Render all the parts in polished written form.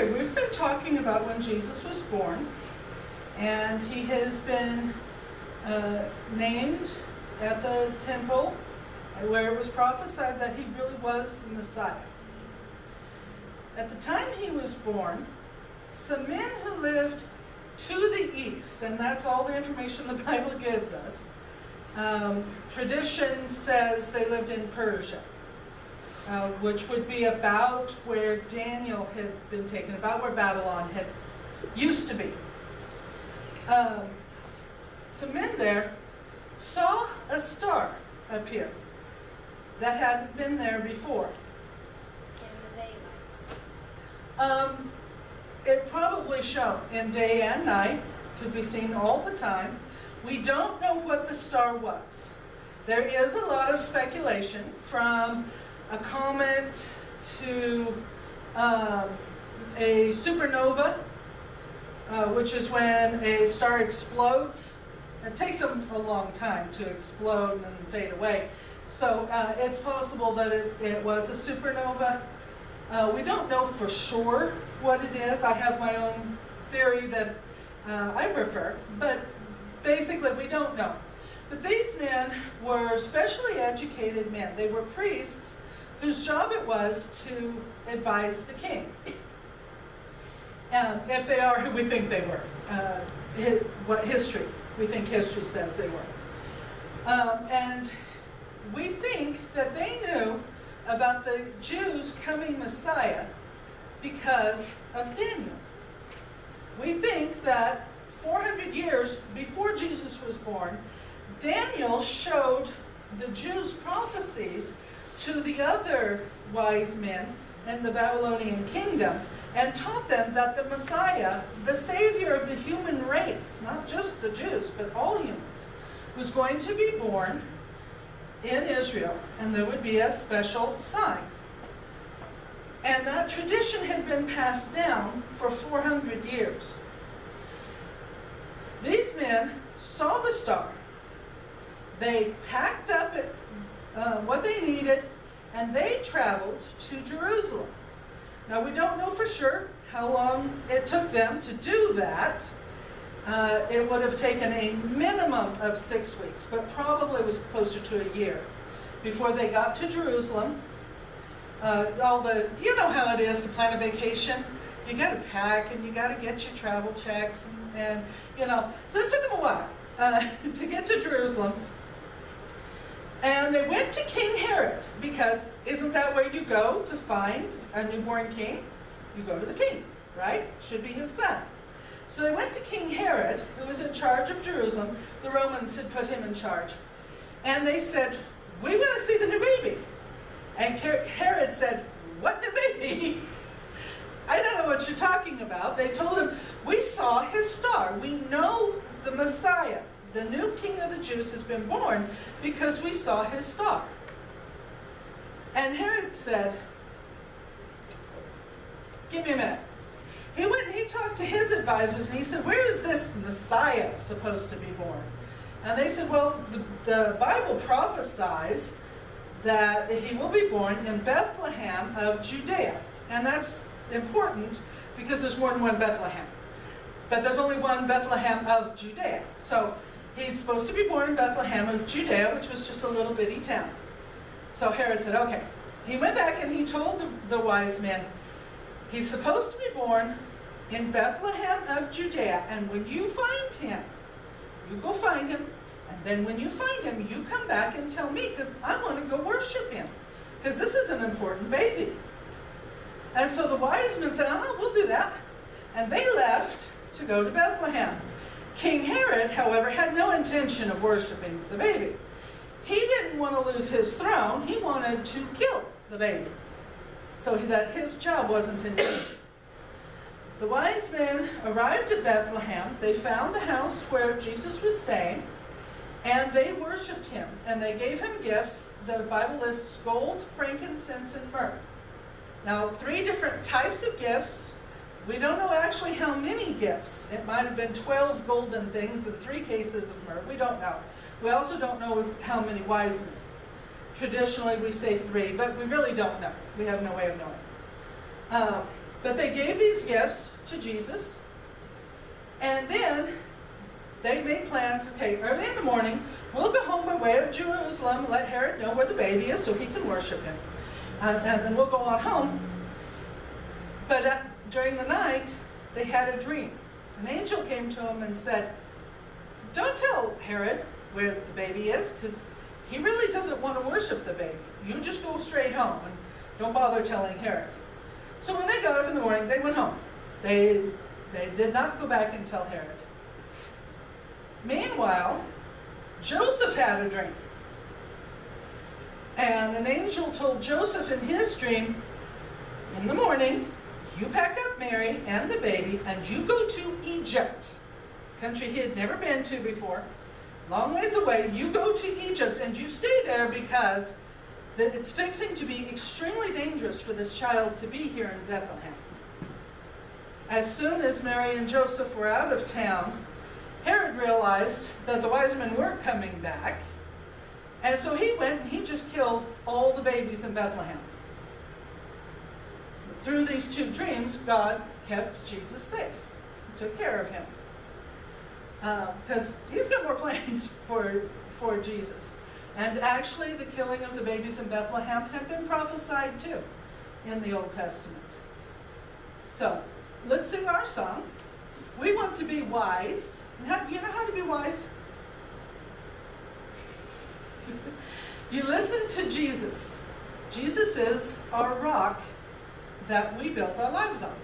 Okay, we've been talking about when Jesus was born, and he has been named at the temple where it was prophesied that he really was the Messiah. At the time he was born, some men who lived to the east, and that's all the information the Bible gives us. Tradition says they lived in Persia, which would be about where Daniel had been taken, about where Babylon had used to be. Some men there saw a star appear that hadn't been there before. It probably shone in day and night, could be seen all the time. We don't know what the star was. There is a lot of speculation, from a comet to a supernova, which is when a star explodes. It takes them a long time to explode and fade away. So it's possible that it was a supernova. We don't know for sure what it is. I have my own theory that I prefer, but basically we don't know. But these men were specially educated men. They were priests whose job it was to advise the king. If they are who we think they were, what we think history says they were. And we think that they knew about the Jews' coming Messiah because of Daniel. We think that 400 years before Jesus was born, Daniel showed the Jews' prophecies to the other wise men in the Babylonian kingdom and taught them that the Messiah, the Savior of the human race, not just the Jews, but all humans, was going to be born in Israel, and there would be a special sign. And that tradition had been passed down for 400 years. These men saw the star. They packed up what they needed, and they traveled to Jerusalem. Now, we don't know for sure how long it took them to do that. It would have taken a minimum of 6 weeks, but probably was closer to a year before they got to Jerusalem. You know how it is to plan a vacation. You got to pack and you got to get your travel checks, and so it took them a while to get to Jerusalem. And they went to King Herod, because isn't that where you go to find a newborn king? You go to the king, right? Should be his son. So they went to King Herod, who was in charge of Jerusalem. The Romans had put him in charge. And they said, "We want to see the new baby." And Herod said, "What new baby? I don't know what you're talking about." They told him, "We saw his star. We know the Messiah, the new king of the Jews, has been born because we saw his star." And Herod said, "Give me a minute." He went and he talked to his advisors, and he said, "Where is this Messiah supposed to be born?" And they said, "Well, the Bible prophesies that he will be born in Bethlehem of Judea." And that's important because there's more than one Bethlehem. But there's only one Bethlehem of Judea. So he's supposed to be born in Bethlehem of Judea, which was just a little bitty town. So Herod said, okay. He went back and he told the wise men, he's supposed to be born in Bethlehem of Judea, and when you find him, you go find him, and then when you find him, you come back and tell me, because I want to go worship him, because this is an important baby. And so the wise men said, "Oh, we'll do that." And they left to go to Bethlehem. King Herod, however, had no intention of worshiping the baby. He didn't want to lose his throne. He wanted to kill the baby, so that his job wasn't in danger. The wise men arrived at Bethlehem. They found the house where Jesus was staying, and they worshiped him, and they gave him gifts. The Bible lists gold, frankincense, and myrrh. Now, 3 different types of gifts. We don't know actually how many gifts. It might have been 12 golden things and 3 cases of myrrh. We don't know. We also don't know how many wise men. Traditionally, we say 3, but we really don't know. We have no way of knowing. But they gave these gifts to Jesus, and then they made plans. Okay, early in the morning, we'll go home by way of Jerusalem, let Herod know where the baby is so he can worship him. And then we'll go on home. But during the night, they had a dream. An angel came to him and said, don't tell Herod where the baby is, because he really doesn't want to worship the baby. You just go straight home and don't bother telling Herod. So when they got up in the morning, they went home. They did not go back and tell Herod. Meanwhile, Joseph had a dream. And an angel told Joseph in his dream, in the morning, you pack up Mary and the baby and you go to Egypt, country he had never been to before, long ways away. You go to Egypt and you stay there because it's fixing to be extremely dangerous for this child to be here in Bethlehem. As soon as Mary and Joseph were out of town, Herod realized that the wise men weren't coming back, and so he went and he just killed all the babies in Bethlehem. Through these two dreams, God kept Jesus safe. He took care of him. Because he's got more plans for Jesus. And actually, the killing of the babies in Bethlehem had been prophesied too in the Old Testament. So, let's sing our song. We want to be wise. And do you know how to be wise? You listen to Jesus. Jesus is our rock that we build our lives on.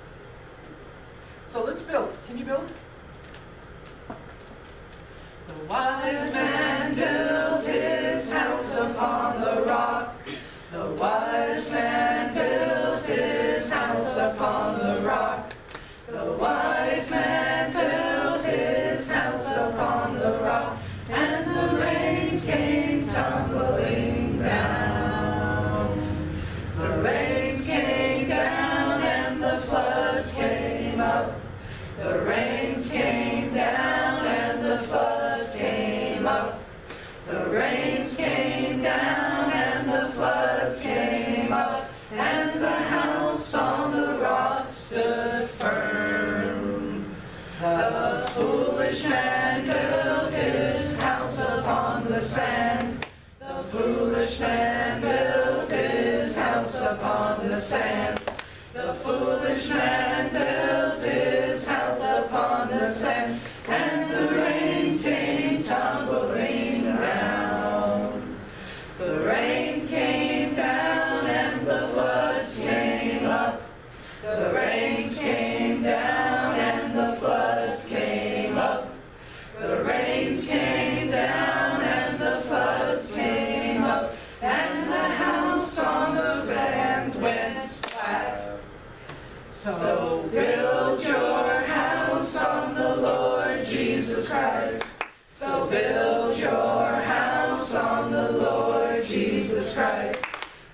So let's build. Can you build? The wise man built his house upon the rock. The wise man built his house upon the rock. The wise man built his house upon the rock. And the rains came tumbling down. The rains came down and the floods came up. The rains came down and the floods came up. The rains came down and the floods came up. And the house on the rock stood firm. The foolish man built his house upon the sand. The foolish man built his house upon the sand. The foolish man built his house upon the sand. And the rains came tumbling down. The rains came down and the floods came up. The rains came down and the floods came up. The rains came down and the floods came up. And the house on the sand went splat. So build your house on the Lord Jesus Christ. So build your house on the Lord Jesus Christ.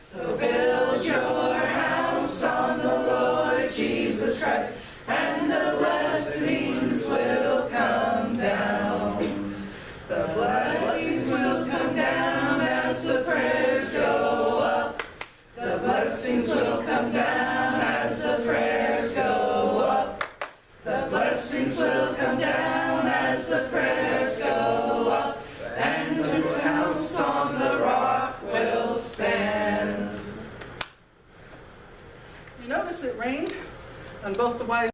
So build your house on the Lord Jesus Christ. And the blessings will come down. The blessings will come down as the prayers go up. The blessings will come down as the prayers go up. The blessings will come down as the prayers go up. And the house on the rock will stand. You notice it rained on both the wise